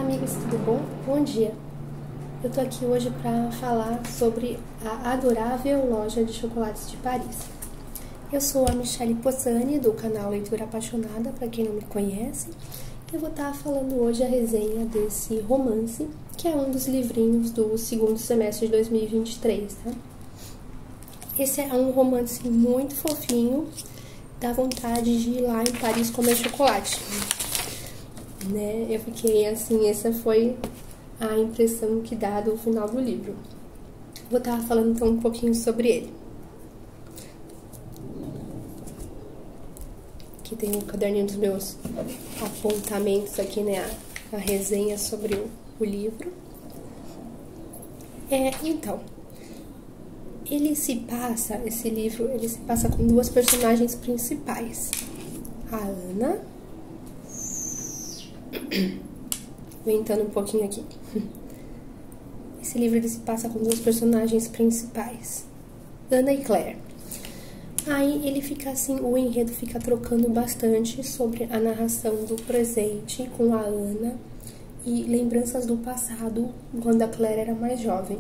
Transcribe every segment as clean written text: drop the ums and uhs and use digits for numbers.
amigos, tudo bom? Bom dia! Eu tô aqui hoje para falar sobre a adorável loja de chocolates de Paris. Eu sou a Michelle Pozzani, do canal Leitura Apaixonada, para quem não me conhece. Eu vou estar falando hoje a resenha desse romance, que é um dos livrinhos do segundo semestre de 2023, tá? Esse é um romance muito fofinho, dá vontade de ir lá em Paris comer chocolate. Né? Eu fiquei assim, essa foi a impressão que dá do final do livro. Vou estar falando então um pouquinho sobre ele. Aqui tem um caderninho dos meus apontamentos aqui, né? A resenha sobre o livro. Então, esse livro, ele se passa com duas personagens principais. A Ana. Ventando um pouquinho aqui. Esse livro ele se passa com duas personagens principais, Ana e Claire. Aí ele fica assim, o enredo fica trocando bastante sobre a narração do presente com a Ana e lembranças do passado, quando a Claire era mais jovem.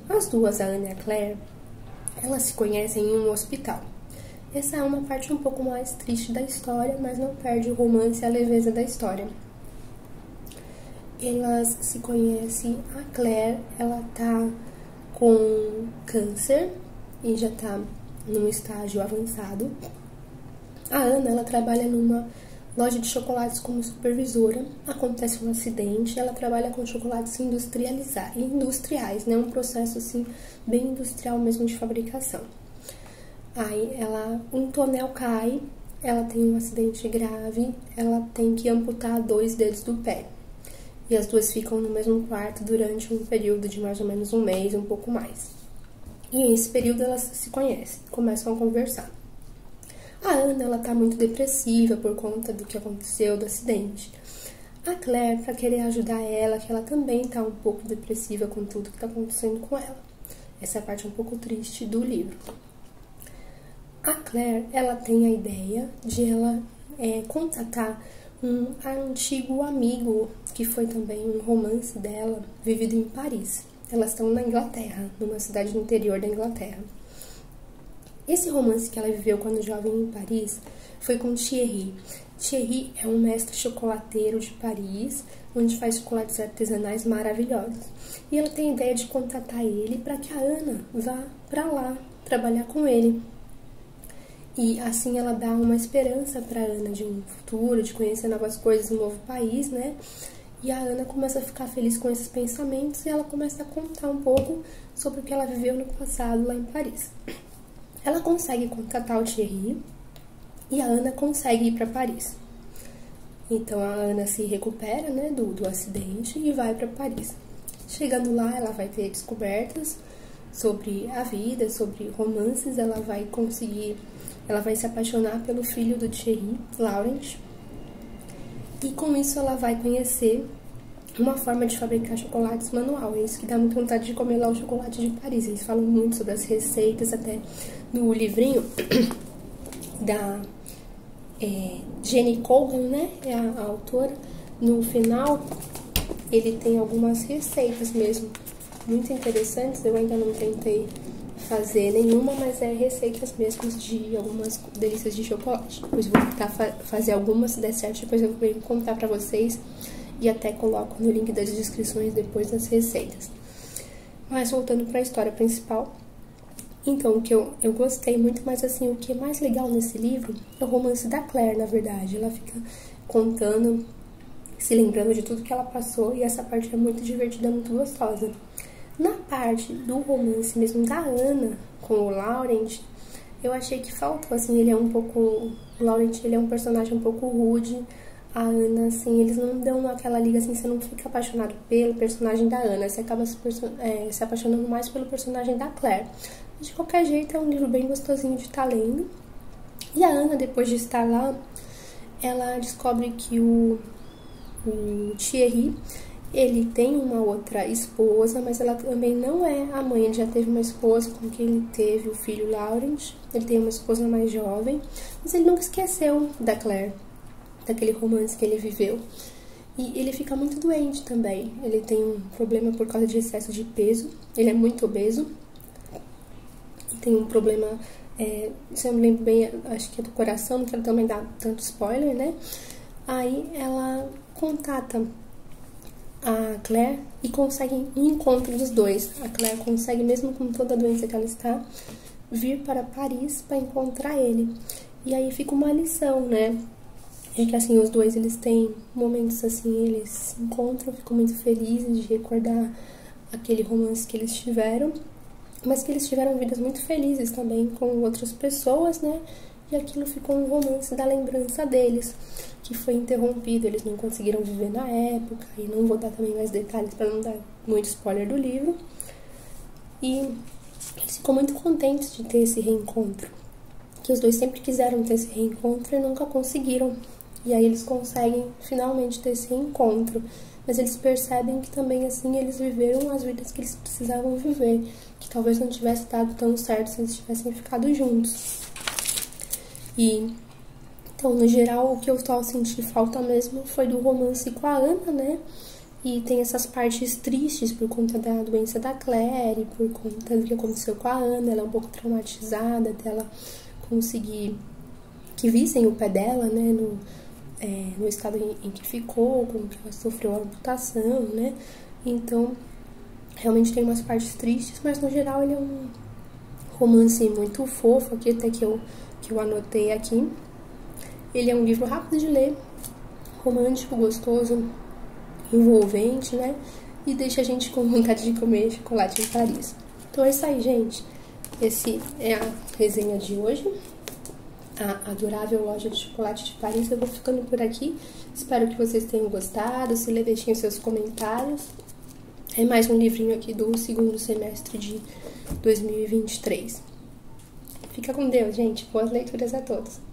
As duas, a Ana e a Claire, elas se conhecem em um hospital. Essa é uma parte um pouco mais triste da história, mas não perde o romance e a leveza da história. Elas se conhecem, a Claire, ela tá com câncer e já tá num estágio avançado. A Ana, ela trabalha numa loja de chocolates como supervisora. Acontece um acidente, ela trabalha com chocolates industriais, né? Um processo assim, bem industrial mesmo de fabricação. Aí um tonel cai, ela tem um acidente grave, ela tem que amputar 2 dedos do pé. E as duas ficam no mesmo quarto durante um período de mais ou menos um mês, um pouco mais. E nesse período elas se conhecem, começam a conversar. A Ana, ela tá muito depressiva por conta do que aconteceu, do acidente. A Claire, para querer ajudar ela, que ela também tá um pouco depressiva com tudo que tá acontecendo com ela. Essa é a parte um pouco triste do livro. A Claire, ela tem a ideia de ela contatar um antigo amigo, que foi também um romance dela, vivido em Paris. Elas estão na Inglaterra, numa cidade do interior da Inglaterra. Esse romance que ela viveu quando jovem em Paris foi com Thierry. Thierry é um mestre chocolateiro de Paris, onde faz chocolates artesanais maravilhosos. E ela tem a ideia de contatar ele para que a Ana vá para lá trabalhar com ele. E assim ela dá uma esperança para Ana de um futuro, de conhecer novas coisas, um novo país, né? E a Ana começa a ficar feliz com esses pensamentos e ela começa a contar um pouco sobre o que ela viveu no passado lá em Paris. Ela consegue contatar o Thierry e a Ana consegue ir para Paris. Então a Ana se recupera, né, do acidente e vai para Paris. Chegando lá, ela vai ter descobertas sobre a vida, sobre romances, ela vai se apaixonar pelo filho do Thierry, Laurent, e com isso ela vai conhecer uma forma de fabricar chocolates manual. É isso que dá muita vontade de comer lá o chocolate de Paris. Eles falam muito sobre as receitas, até no livrinho da Jenny Colgan, né, é a autora. No final, ele tem algumas receitas mesmo muito interessantes. Eu ainda não tentei fazer nenhuma, mas receitas mesmo de algumas delícias de chocolate. Depois vou tentar fazer algumas, se der certo, depois eu vou contar pra vocês e até coloco no link das descrições depois das receitas. Mas voltando pra história principal, então o que eu gostei muito, mas assim, o que é mais legal nesse livro é o romance da Claire, na verdade. Ela fica contando, se lembrando de tudo que ela passou, e essa parte é muito divertida, muito gostosa. Na parte do romance mesmo da Ana com o Laurent, eu achei que faltou, assim, o Laurent, ele é um personagem um pouco rude. A Ana, assim, eles não dão aquela liga, assim, você não fica apaixonado pelo personagem da Ana, você acaba se apaixonando mais pelo personagem da Claire. De qualquer jeito, é um livro bem gostosinho de estar lendo. E a Ana, depois de estar lá, ela descobre que o Thierry, ele tem uma outra esposa, mas ela também não é a mãe. Ele já teve uma esposa com quem ele teve o filho Laurent. Ele tem uma esposa mais jovem, mas ele nunca esqueceu da Claire, daquele romance que ele viveu. E ele fica muito doente também. Ele tem um problema por causa de excesso de peso. Ele é muito obeso. E tem um problema, se eu me lembro bem, acho que é do coração, não quero também dar tanto spoiler, né? Aí ela contata a Claire e consegue um encontro dos dois. A Claire consegue, mesmo com toda a doença que ela está, vir para Paris para encontrar ele. E aí fica uma lição, né? É que assim, os dois, eles têm momentos assim, eles se encontram, ficam muito felizes de recordar aquele romance que eles tiveram, mas que eles tiveram vidas muito felizes também com outras pessoas, né? E aquilo ficou um romance da lembrança deles, que foi interrompido, eles não conseguiram viver na época, e não vou dar também mais detalhes para não dar muito spoiler do livro. E eles ficam muito contentes de ter esse reencontro, que os dois sempre quiseram ter esse reencontro e nunca conseguiram. E aí eles conseguem finalmente ter esse reencontro. Mas eles percebem que também assim eles viveram as vidas que eles precisavam viver. Que talvez não tivesse dado tão certo se eles tivessem ficado juntos. E então, no geral, o que eu só senti falta mesmo foi do romance com a Ana, né? E tem essas partes tristes por conta da doença da Claire, por conta do que aconteceu com a Ana. Ela é um pouco traumatizada dela conseguir que vissem o pé dela, né? No estado em que ficou, como que ela sofreu a amputação, né? Então, realmente tem umas partes tristes, mas no geral ele é um romance muito fofo, aqui até que eu anotei aqui. Ele é um livro rápido de ler, romântico, gostoso, envolvente, né? E deixa a gente com vontade de comer chocolate em Paris. Então é isso aí, gente. Esse é a resenha de hoje. A adorável loja de chocolate de Paris. Eu vou ficando por aqui. Espero que vocês tenham gostado. Se ler, deixem os seus comentários. É mais um livrinho aqui do segundo semestre de 2023. Fica com Deus, gente. Boas leituras a todos.